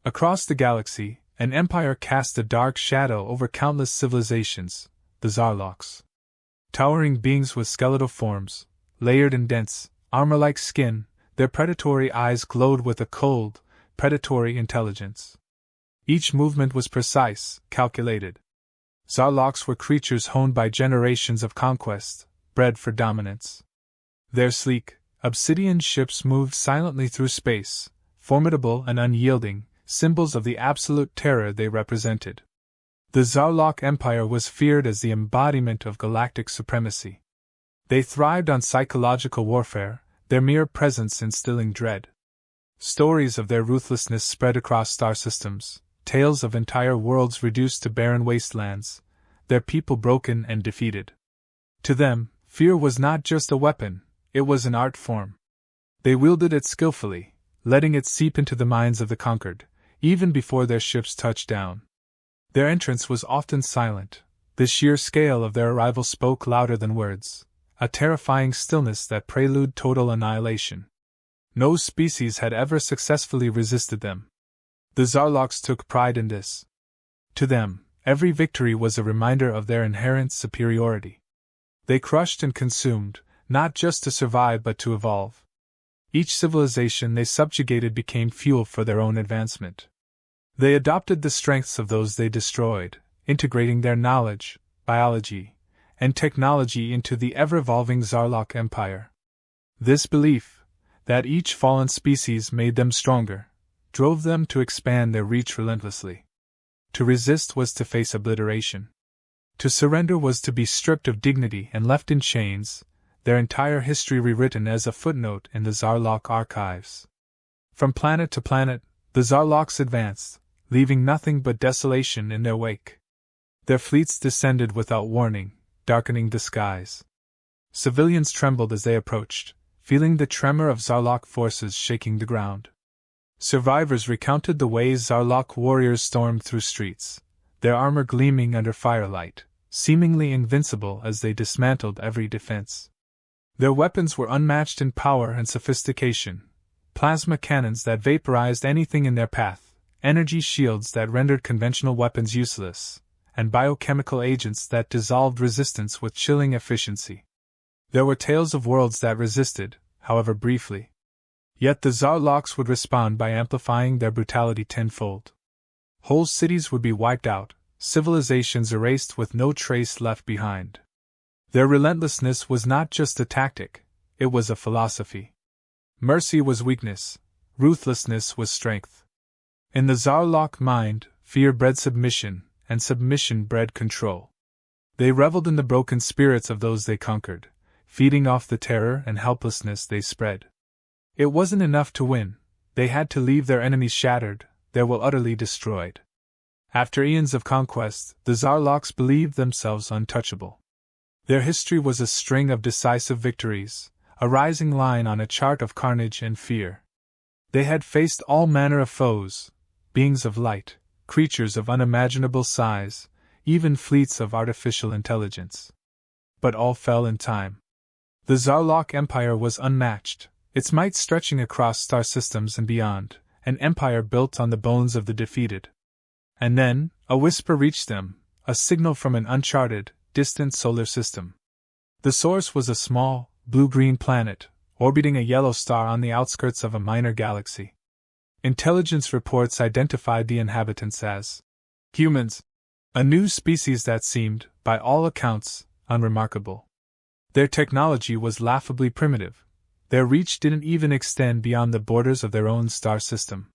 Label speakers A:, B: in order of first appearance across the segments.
A: Across the galaxy, an empire cast a dark shadow over countless civilizations, the Zarloks. Towering beings with skeletal forms, layered in dense, armor-like skin, their predatory eyes glowed with a cold, predatory intelligence. Each movement was precise, calculated. Zarloks were creatures honed by generations of conquest, bred for dominance. Their sleek, obsidian ships moved silently through space, formidable and unyielding, symbols of the absolute terror they represented. The Zarlok Empire was feared as the embodiment of galactic supremacy. They thrived on psychological warfare, their mere presence instilling dread. Stories of their ruthlessness spread across star systems, tales of entire worlds reduced to barren wastelands, their people broken and defeated. To them, fear was not just a weapon, it was an art form. They wielded it skillfully, letting it seep into the minds of the conquered, even before their ships touched down. Their entrance was often silent. The sheer scale of their arrival spoke louder than words, a terrifying stillness that preluded total annihilation. No species had ever successfully resisted them. The Zarloks took pride in this. To them, every victory was a reminder of their inherent superiority. They crushed and consumed, not just to survive but to evolve. Each civilization they subjugated became fuel for their own advancement. They adopted the strengths of those they destroyed, integrating their knowledge, biology, and technology into the ever-evolving Zarlok Empire. This belief, that each fallen species made them stronger, drove them to expand their reach relentlessly. To resist was to face obliteration. To surrender was to be stripped of dignity and left in chains, their entire history rewritten as a footnote in the Zarlok archives. From planet to planet, the Zarloks advanced, leaving nothing but desolation in their wake. Their fleets descended without warning, darkening the skies. Civilians trembled as they approached, feeling the tremor of Zarlok forces shaking the ground. Survivors recounted the ways Zarlok warriors stormed through streets, their armor gleaming under firelight, seemingly invincible as they dismantled every defense. Their weapons were unmatched in power and sophistication, plasma cannons that vaporized anything in their path, energy shields that rendered conventional weapons useless, and biochemical agents that dissolved resistance with chilling efficiency. There were tales of worlds that resisted, however briefly. Yet the Zarloks would respond by amplifying their brutality tenfold. Whole cities would be wiped out, civilizations erased with no trace left behind. Their relentlessness was not just a tactic, it was a philosophy. Mercy was weakness, ruthlessness was strength. In the Zarlok mind, fear bred submission, and submission bred control. They reveled in the broken spirits of those they conquered, feeding off the terror and helplessness they spread. It wasn't enough to win, they had to leave their enemies shattered, their will utterly destroyed. After eons of conquest, the Zarloks believed themselves untouchable. Their history was a string of decisive victories, a rising line on a chart of carnage and fear. They had faced all manner of foes, beings of light, creatures of unimaginable size, even fleets of artificial intelligence. But all fell in time. The Zarlok Empire was unmatched, its might stretching across star systems and beyond, an empire built on the bones of the defeated. And then, a whisper reached them, a signal from an uncharted, distant solar system. The source was a small, blue-green planet, orbiting a yellow star on the outskirts of a minor galaxy. Intelligence reports identified the inhabitants as humans, a new species that seemed, by all accounts, unremarkable. Their technology was laughably primitive. Their reach didn't even extend beyond the borders of their own star system.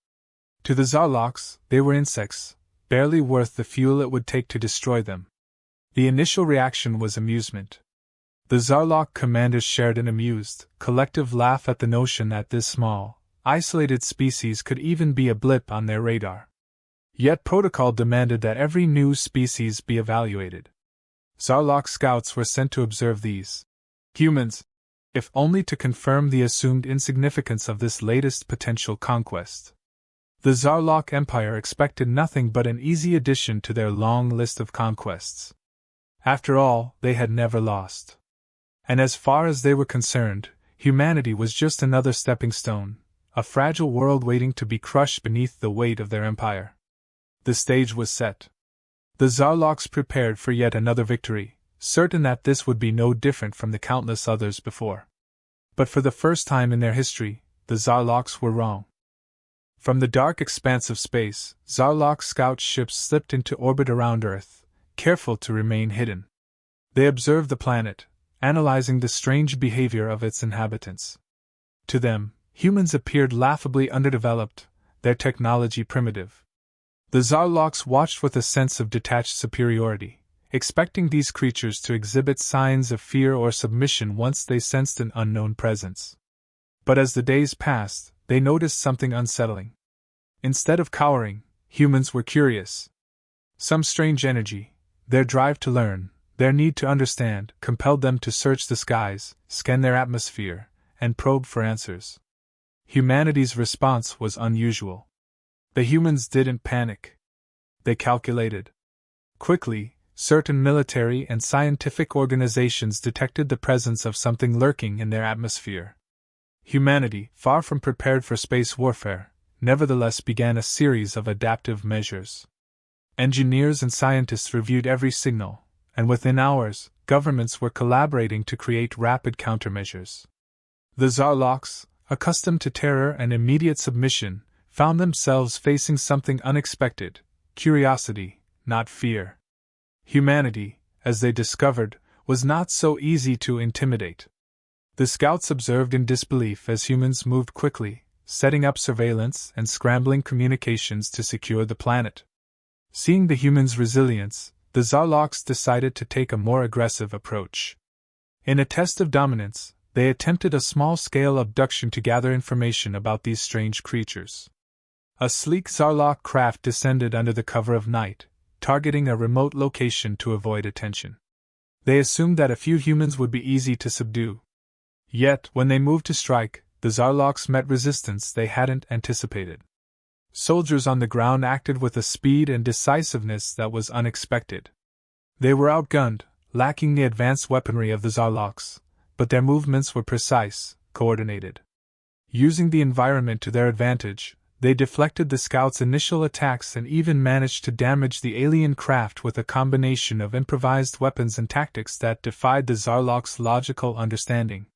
A: To the Zarloks, they were insects, barely worth the fuel it would take to destroy them. The initial reaction was amusement. The Zarlok commanders shared an amused, collective laugh at the notion that this small, isolated species could even be a blip on their radar. Yet protocol demanded that every new species be evaluated. Zarlok scouts were sent to observe these humans, if only to confirm the assumed insignificance of this latest potential conquest. The Zarlok Empire expected nothing but an easy addition to their long list of conquests. After all, they had never lost. And as far as they were concerned, humanity was just another stepping stone, a fragile world waiting to be crushed beneath the weight of their empire. The stage was set. The Zarloks prepared for yet another victory, certain that this would be no different from the countless others before. But for the first time in their history, the Zarloks were wrong. From the dark expanse of space, Zarlok scout ships slipped into orbit around Earth, careful to remain hidden. They observed the planet, analyzing the strange behavior of its inhabitants. To them, humans appeared laughably underdeveloped, their technology primitive. The Zarloks watched with a sense of detached superiority, expecting these creatures to exhibit signs of fear or submission once they sensed an unknown presence. But as the days passed, they noticed something unsettling. Instead of cowering, humans were curious. Some strange energy, their drive to learn, their need to understand, compelled them to search the skies, scan their atmosphere, and probe for answers. Humanity's response was unusual. The humans didn't panic. They calculated. Quickly, certain military and scientific organizations detected the presence of something lurking in their atmosphere. Humanity, far from prepared for space warfare, nevertheless began a series of adaptive measures. Engineers and scientists reviewed every signal, and within hours, governments were collaborating to create rapid countermeasures. The Zarloks, accustomed to terror and immediate submission, found themselves facing something unexpected: curiosity, not fear. Humanity, as they discovered, was not so easy to intimidate. The scouts observed in disbelief as humans moved quickly, setting up surveillance and scrambling communications to secure the planet. Seeing the humans' resilience, the Zarloks decided to take a more aggressive approach. In a test of dominance, they attempted a small-scale abduction to gather information about these strange creatures. A sleek Zarlok craft descended under the cover of night, targeting a remote location to avoid attention. They assumed that a few humans would be easy to subdue. Yet, when they moved to strike, the Zarloks met resistance they hadn't anticipated. Soldiers on the ground acted with a speed and decisiveness that was unexpected. They were outgunned, lacking the advanced weaponry of the Zarloks, but their movements were precise, coordinated. Using the environment to their advantage, they deflected the scouts' initial attacks and even managed to damage the alien craft with a combination of improvised weapons and tactics that defied the Zarloks' logical understanding.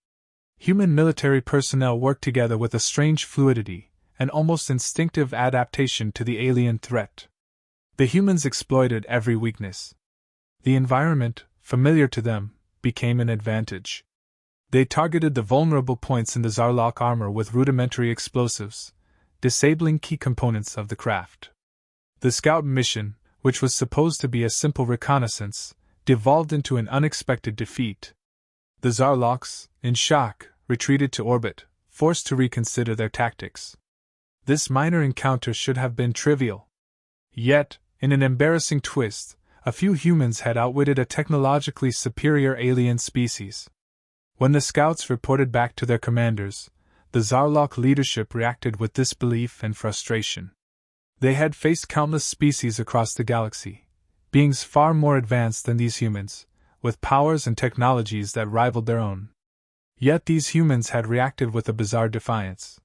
A: Human military personnel worked together with a strange fluidity, an almost instinctive adaptation to the alien threat. The humans exploited every weakness. The environment, familiar to them, became an advantage. They targeted the vulnerable points in the Zarlok armor with rudimentary explosives, disabling key components of the craft. The scout mission, which was supposed to be a simple reconnaissance, devolved into an unexpected defeat. The Zarloks, in shock, retreated to orbit, forced to reconsider their tactics. This minor encounter should have been trivial. Yet, in an embarrassing twist, a few humans had outwitted a technologically superior alien species. When the scouts reported back to their commanders, the Zarlok leadership reacted with disbelief and frustration. They had faced countless species across the galaxy, beings far more advanced than these humans, with powers and technologies that rivaled their own. Yet these humans had reacted with a bizarre defiance.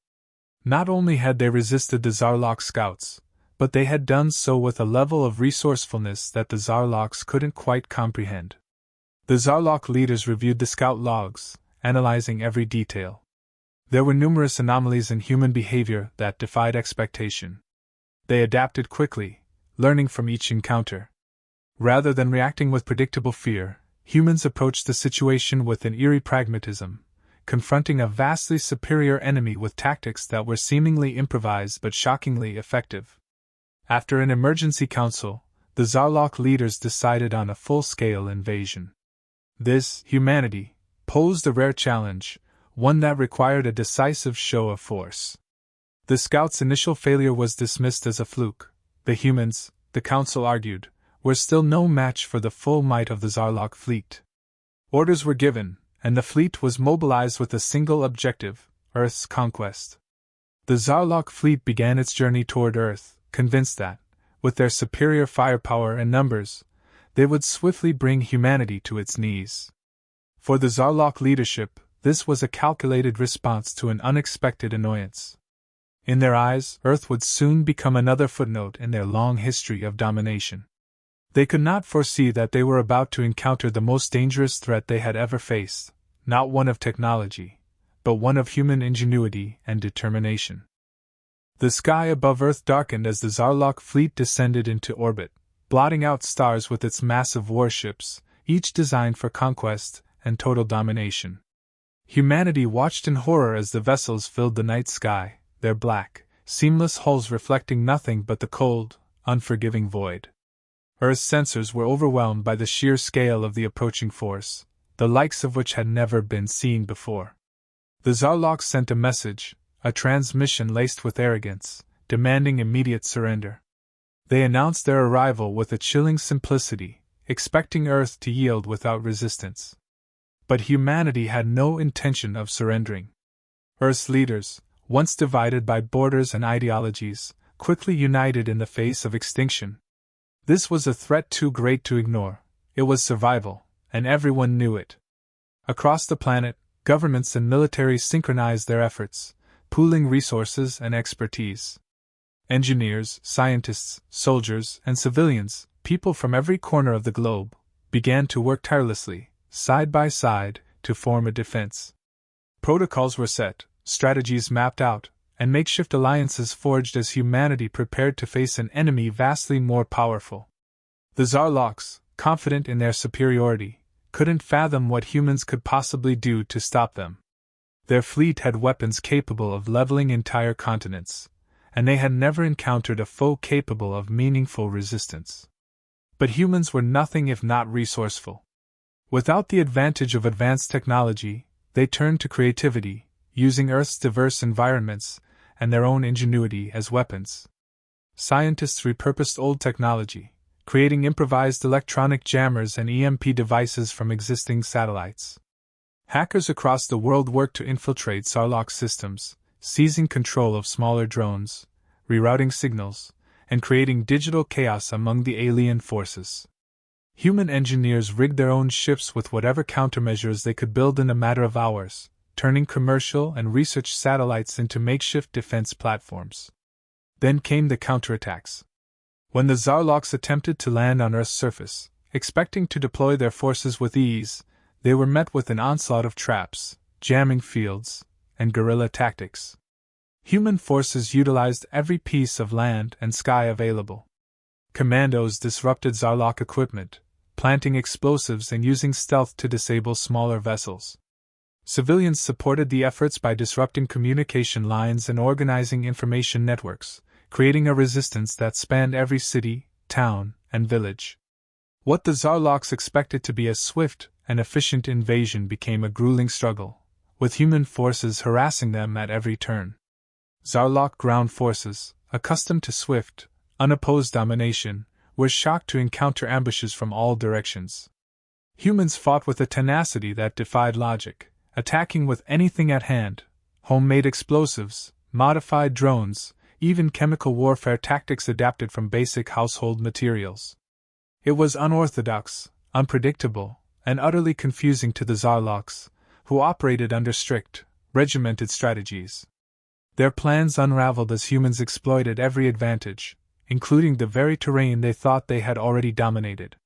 A: Not only had they resisted the Zarlok scouts, but they had done so with a level of resourcefulness that the Zarloks couldn't quite comprehend. The Zarlok leaders reviewed the scout logs, analyzing every detail. There were numerous anomalies in human behavior that defied expectation. They adapted quickly, learning from each encounter. Rather than reacting with predictable fear, humans approached the situation with an eerie pragmatism, confronting a vastly superior enemy with tactics that were seemingly improvised but shockingly effective. After an emergency council, the Zarlok leaders decided on a full-scale invasion. This, humanity, posed a rare challenge, one that required a decisive show of force. The scouts' initial failure was dismissed as a fluke. The humans, the council argued, were still no match for the full might of the Zarlok fleet. Orders were given, and the fleet was mobilized with a single objective: Earth's conquest. The Zarlok fleet began its journey toward Earth, convinced that, with their superior firepower and numbers, they would swiftly bring humanity to its knees. For the Zarlok leadership, this was a calculated response to an unexpected annoyance. In their eyes, Earth would soon become another footnote in their long history of domination. They could not foresee that they were about to encounter the most dangerous threat they had ever faced, not one of technology, but one of human ingenuity and determination. The sky above Earth darkened as the Zarlok fleet descended into orbit, blotting out stars with its massive warships, each designed for conquest and total domination. Humanity watched in horror as the vessels filled the night sky, their black, seamless hulls reflecting nothing but the cold, unforgiving void. Earth's sensors were overwhelmed by the sheer scale of the approaching force, the likes of which had never been seen before. The Zarlok sent a message, a transmission laced with arrogance, demanding immediate surrender. They announced their arrival with a chilling simplicity, expecting Earth to yield without resistance. But humanity had no intention of surrendering. Earth's leaders, once divided by borders and ideologies, quickly united in the face of extinction. This was a threat too great to ignore. It was survival, and everyone knew it. Across the planet, governments and militaries synchronized their efforts, pooling resources and expertise. Engineers, scientists, soldiers, and civilians, people from every corner of the globe, began to work tirelessly, side by side, to form a defense. Protocols were set, strategies mapped out, and makeshift alliances forged as humanity prepared to face an enemy vastly more powerful. The Zarloks, confident in their superiority, couldn't fathom what humans could possibly do to stop them. Their fleet had weapons capable of leveling entire continents, and they had never encountered a foe capable of meaningful resistance. But humans were nothing if not resourceful. Without the advantage of advanced technology, they turned to creativity, using Earth's diverse environments and their own ingenuity as weapons. Scientists repurposed old technology, creating improvised electronic jammers and EMP devices from existing satellites. Hackers across the world worked to infiltrate Zarlok systems, seizing control of smaller drones, rerouting signals, and creating digital chaos among the alien forces. Human engineers rigged their own ships with whatever countermeasures they could build in a matter of hours, turning commercial and research satellites into makeshift defense platforms. Then came the counterattacks. When the Zarloks attempted to land on Earth's surface, expecting to deploy their forces with ease, they were met with an onslaught of traps, jamming fields, and guerrilla tactics. Human forces utilized every piece of land and sky available. Commandos disrupted Zarlok equipment, planting explosives and using stealth to disable smaller vessels. Civilians supported the efforts by disrupting communication lines and organizing information networks, creating a resistance that spanned every city, town, and village. What the Zarloks expected to be a swift and efficient invasion became a grueling struggle, with human forces harassing them at every turn. Zarlok ground forces, accustomed to swift, unopposed domination, were shocked to encounter ambushes from all directions. Humans fought with a tenacity that defied logic, attacking with anything at hand: homemade explosives, modified drones, even chemical warfare tactics adapted from basic household materials. It was unorthodox, unpredictable, and utterly confusing to the Zarloks, who operated under strict, regimented strategies. Their plans unraveled as humans exploited every advantage, including the very terrain they thought they had already dominated.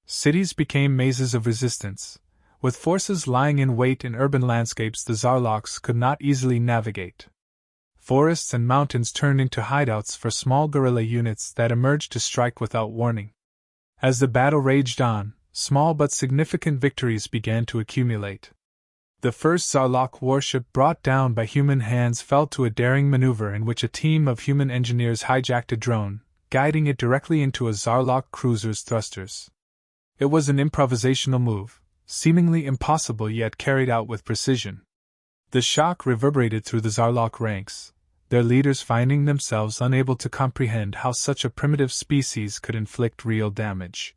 A: Cities became mazes of resistance, with forces lying in wait in urban landscapes the Zarloks could not easily navigate. Forests and mountains turned into hideouts for small guerrilla units that emerged to strike without warning. As the battle raged on, small but significant victories began to accumulate. The first Zarlok warship brought down by human hands fell to a daring maneuver in which a team of human engineers hijacked a drone, guiding it directly into a Zarlok cruiser's thrusters. It was an improvisational move, seemingly impossible yet carried out with precision. The shock reverberated through the Zarlok ranks, their leaders finding themselves unable to comprehend how such a primitive species could inflict real damage.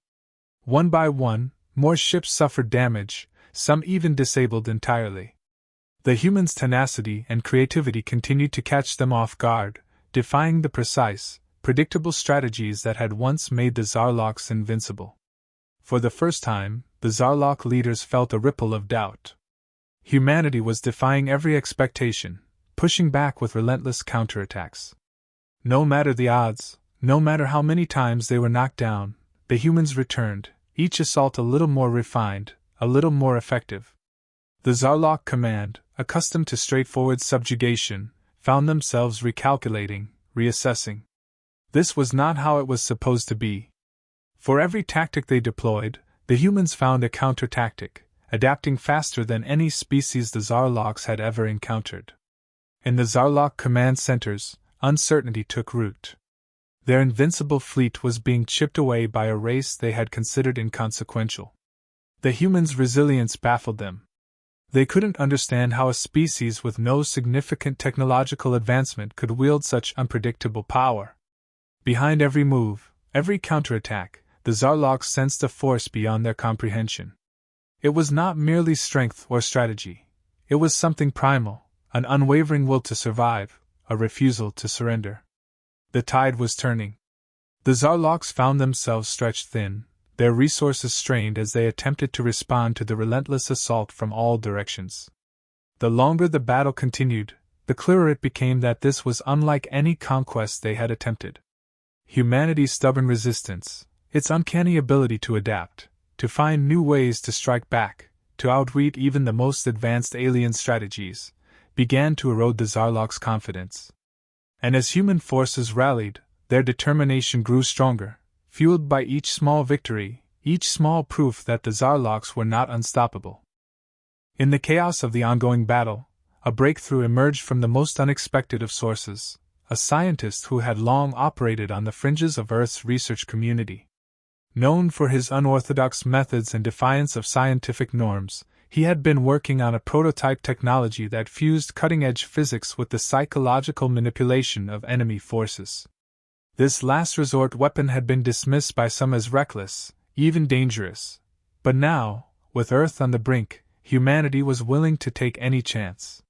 A: One by one, more ships suffered damage, some even disabled entirely. The humans' tenacity and creativity continued to catch them off guard, defying the precise, predictable strategies that had once made the Zarloks invincible. For the first time, the Zarlok leaders felt a ripple of doubt. Humanity was defying every expectation, pushing back with relentless counterattacks. No matter the odds, no matter how many times they were knocked down, the humans returned, each assault a little more refined, a little more effective. The Zarlok command, accustomed to straightforward subjugation, found themselves recalculating, reassessing. This was not how it was supposed to be. For every tactic they deployed, the humans found a counter-tactic, adapting faster than any species the Zarloks had ever encountered. In the Zarlok command centers, uncertainty took root. Their invincible fleet was being chipped away by a race they had considered inconsequential. The humans' resilience baffled them. They couldn't understand how a species with no significant technological advancement could wield such unpredictable power. Behind every move, every counterattack, the Zarloks sensed a force beyond their comprehension. It was not merely strength or strategy. It was something primal, an unwavering will to survive, a refusal to surrender. The tide was turning. The Zarloks found themselves stretched thin, their resources strained as they attempted to respond to the relentless assault from all directions. The longer the battle continued, the clearer it became that this was unlike any conquest they had attempted. Humanity's stubborn resistance, its uncanny ability to adapt, to find new ways to strike back, to outwit even the most advanced alien strategies, began to erode the Zarloks' confidence. And as human forces rallied, their determination grew stronger, fueled by each small victory, each small proof that the Zarloks were not unstoppable. In the chaos of the ongoing battle, a breakthrough emerged from the most unexpected of sources, a scientist who had long operated on the fringes of Earth's research community. Known for his unorthodox methods and defiance of scientific norms, he had been working on a prototype technology that fused cutting-edge physics with the psychological manipulation of enemy forces. This last-resort weapon had been dismissed by some as reckless, even dangerous. But now, with Earth on the brink, humanity was willing to take any chance.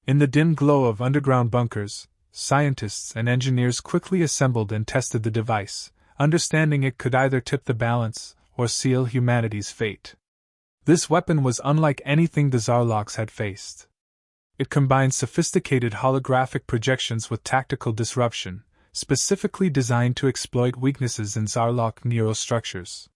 A: In the dim glow of underground bunkers, scientists and engineers quickly assembled and tested the device, understanding it could either tip the balance or seal humanity's fate. This weapon was unlike anything the Zarloks had faced. It combined sophisticated holographic projections with tactical disruption, specifically designed to exploit weaknesses in Zarlok neurostructures.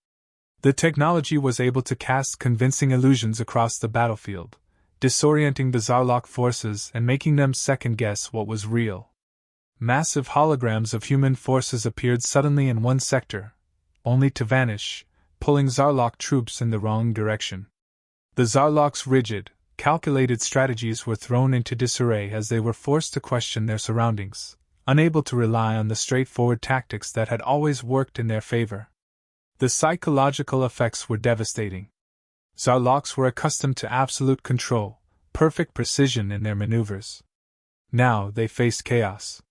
A: The technology was able to cast convincing illusions across the battlefield, disorienting the Zarlok forces and making them second-guess what was real. Massive holograms of human forces appeared suddenly in one sector, only to vanish, pulling Zarlok troops in the wrong direction. The Zarlok's rigid, calculated strategies were thrown into disarray as they were forced to question their surroundings, unable to rely on the straightforward tactics that had always worked in their favor. The psychological effects were devastating. Zarloks were accustomed to absolute control, perfect precision in their maneuvers. Now they faced chaos.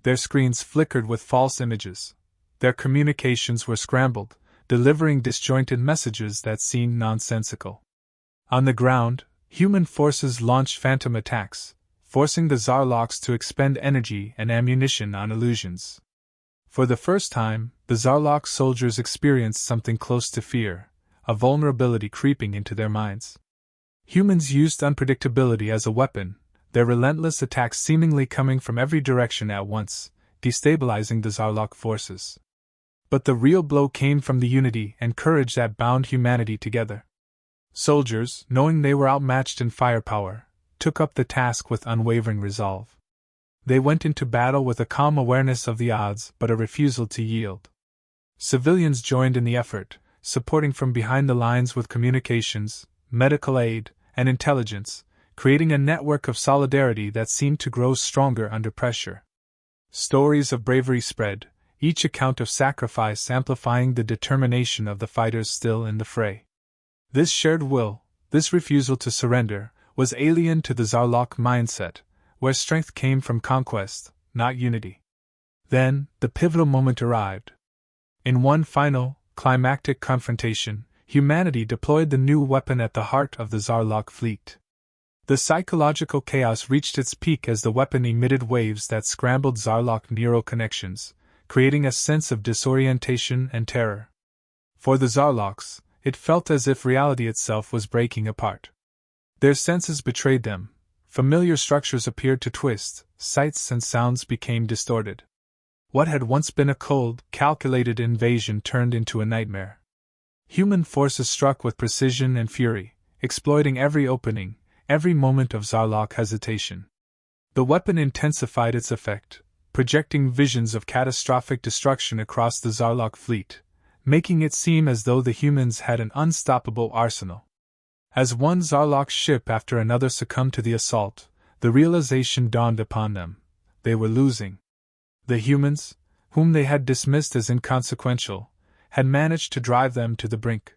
A: Their screens flickered with false images. Their communications were scrambled, delivering disjointed messages that seemed nonsensical. On the ground, human forces launched phantom attacks, forcing the Zarloks to expend energy and ammunition on illusions. For the first time, the Zarlok soldiers experienced something close to fear, a vulnerability creeping into their minds. Humans used unpredictability as a weapon, their relentless attacks seemingly coming from every direction at once, destabilizing the Zarlok forces. But the real blow came from the unity and courage that bound humanity together. Soldiers, knowing they were outmatched in firepower, took up the task with unwavering resolve. They went into battle with a calm awareness of the odds but a refusal to yield. Civilians joined in the effort, supporting from behind the lines with communications, medical aid, and intelligence, creating a network of solidarity that seemed to grow stronger under pressure. Stories of bravery spread, each account of sacrifice amplifying the determination of the fighters still in the fray. This shared will, this refusal to surrender, was alien to the Zarlok mindset, where strength came from conquest, not unity. Then, the pivotal moment arrived. In one final, climactic confrontation, humanity deployed the new weapon at the heart of the Zarlok fleet. The psychological chaos reached its peak as the weapon emitted waves that scrambled Zarlok neural connections, creating a sense of disorientation and terror. For the Zarloks, it felt as if reality itself was breaking apart. Their senses betrayed them, Familiar structures appeared to twist, sights and sounds became distorted. What had once been a cold, calculated invasion turned into a nightmare. Human forces struck with precision and fury, exploiting every opening, every moment of Zarlok hesitation. The weapon intensified its effect, projecting visions of catastrophic destruction across the Zarlok fleet, making it seem as though the humans had an unstoppable arsenal. As one Zarlok ship after another succumbed to the assault, the realization dawned upon them: they were losing. The humans, whom they had dismissed as inconsequential, had managed to drive them to the brink.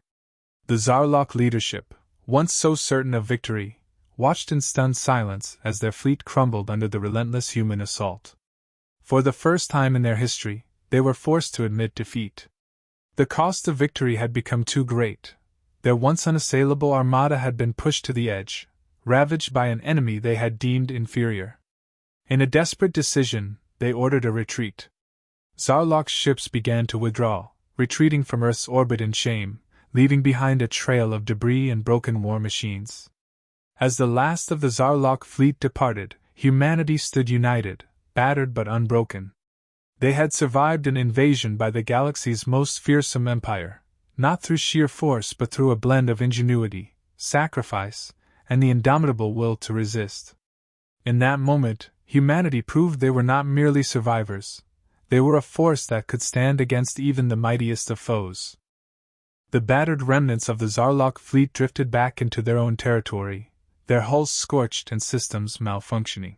A: The Zarlok leadership, once so certain of victory, watched in stunned silence as their fleet crumbled under the relentless human assault. For the first time in their history, they were forced to admit defeat. The cost of victory had become too great. Their once unassailable armada had been pushed to the edge, ravaged by an enemy they had deemed inferior. In a desperate decision, they ordered a retreat. Zarlok's ships began to withdraw, retreating from Earth's orbit in shame, leaving behind a trail of debris and broken war machines. As the last of the Zarlok fleet departed, humanity stood united, battered but unbroken. They had survived an invasion by the galaxy's most fearsome empire, not through sheer force but through a blend of ingenuity, sacrifice, and the indomitable will to resist. In that moment, humanity proved they were not merely survivors. They were a force that could stand against even the mightiest of foes. The battered remnants of the Zarlok fleet drifted back into their own territory, their hulls scorched and systems malfunctioning.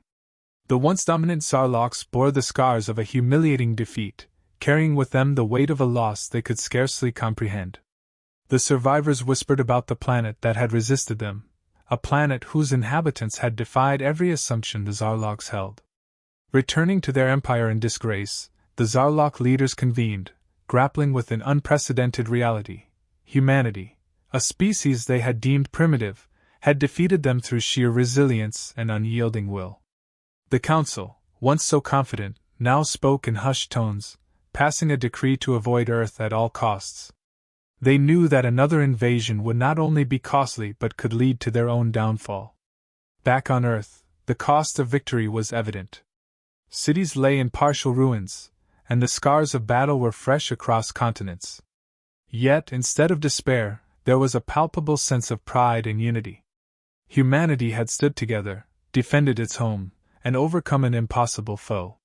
A: The once dominant Zarloks bore the scars of a humiliating defeat, carrying with them the weight of a loss they could scarcely comprehend. The survivors whispered about the planet that had resisted them, a planet whose inhabitants had defied every assumption the Zarloks held. Returning to their empire in disgrace, the Zarlok leaders convened, grappling with an unprecedented reality. Humanity, a species they had deemed primitive, had defeated them through sheer resilience and unyielding will. The council, once so confident, now spoke in hushed tones, passing a decree to avoid Earth at all costs. They knew that another invasion would not only be costly but could lead to their own downfall. Back on Earth, the cost of victory was evident. Cities lay in partial ruins, and the scars of battle were fresh across continents. Yet, instead of despair, there was a palpable sense of pride and unity. Humanity had stood together, defended its home, and overcome an impossible foe.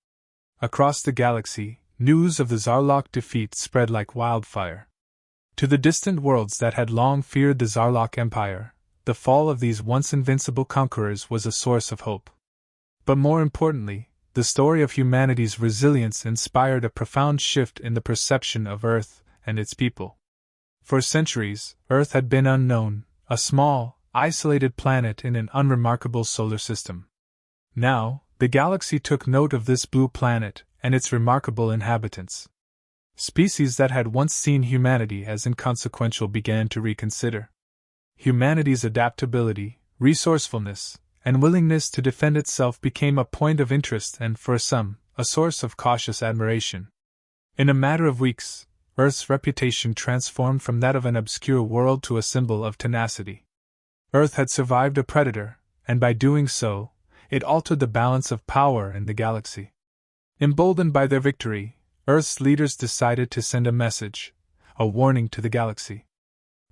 A: Across the galaxy, news of the Zarlok defeat spread like wildfire. To the distant worlds that had long feared the Zarlok Empire, the fall of these once invincible conquerors was a source of hope. But more importantly, the story of humanity's resilience inspired a profound shift in the perception of Earth and its people. For centuries, Earth had been unknown, a small, isolated planet in an unremarkable solar system. Now, the galaxy took note of this blue planet and its remarkable inhabitants. Species that had once seen humanity as inconsequential began to reconsider. Humanity's adaptability, resourcefulness, and willingness to defend itself became a point of interest and, for some, a source of cautious admiration. In a matter of weeks, Earth's reputation transformed from that of an obscure world to a symbol of tenacity. Earth had survived a predator, and by doing so, it altered the balance of power in the galaxy. Emboldened by their victory, Earth's leaders decided to send a message, a warning to the galaxy.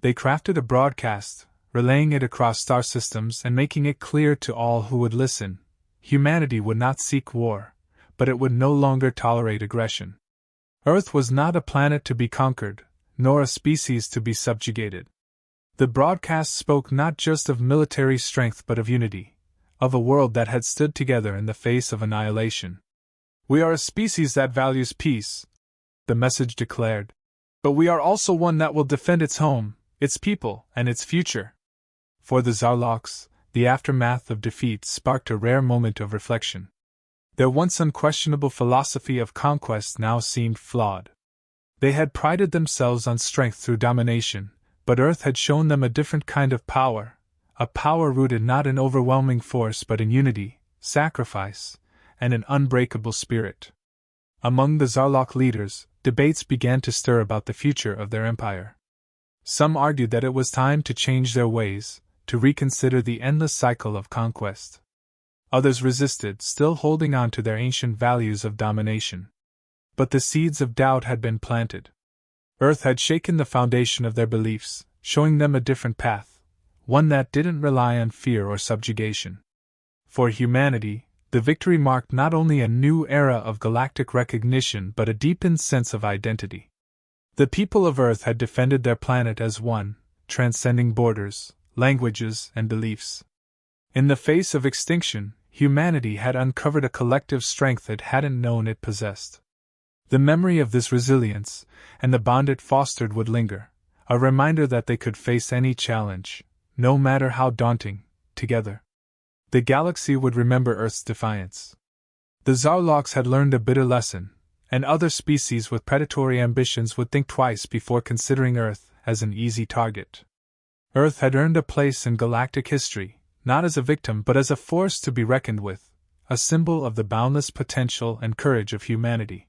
A: They crafted a broadcast, relaying it across star systems and making it clear to all who would listen: humanity would not seek war, but it would no longer tolerate aggression. Earth was not a planet to be conquered, nor a species to be subjugated. The broadcast spoke not just of military strength but of unity, of a world that had stood together in the face of annihilation. "We are a species that values peace," the message declared. "But we are also one that will defend its home, its people, and its future." For the Zarloks, the aftermath of defeat sparked a rare moment of reflection. Their once unquestionable philosophy of conquest now seemed flawed. They had prided themselves on strength through domination, but Earth had shown them a different kind of power, a power rooted not in overwhelming force but in unity, sacrifice, and an unbreakable spirit. Among the Zarlok leaders, debates began to stir about the future of their empire. Some argued that it was time to change their ways, to reconsider the endless cycle of conquest. Others resisted, still holding on to their ancient values of domination. But the seeds of doubt had been planted. Earth had shaken the foundation of their beliefs, showing them a different path, one that didn't rely on fear or subjugation. For humanity, the victory marked not only a new era of galactic recognition but a deepened sense of identity. The people of Earth had defended their planet as one, transcending borders, languages, and beliefs. In the face of extinction, humanity had uncovered a collective strength it hadn't known it possessed. The memory of this resilience, and the bond it fostered would linger, a reminder that they could face any challenge, no matter how daunting, together. The galaxy would remember Earth's defiance. The Zarloks had learned a bitter lesson, and other species with predatory ambitions would think twice before considering Earth as an easy target. Earth had earned a place in galactic history, not as a victim but as a force to be reckoned with, a symbol of the boundless potential and courage of humanity.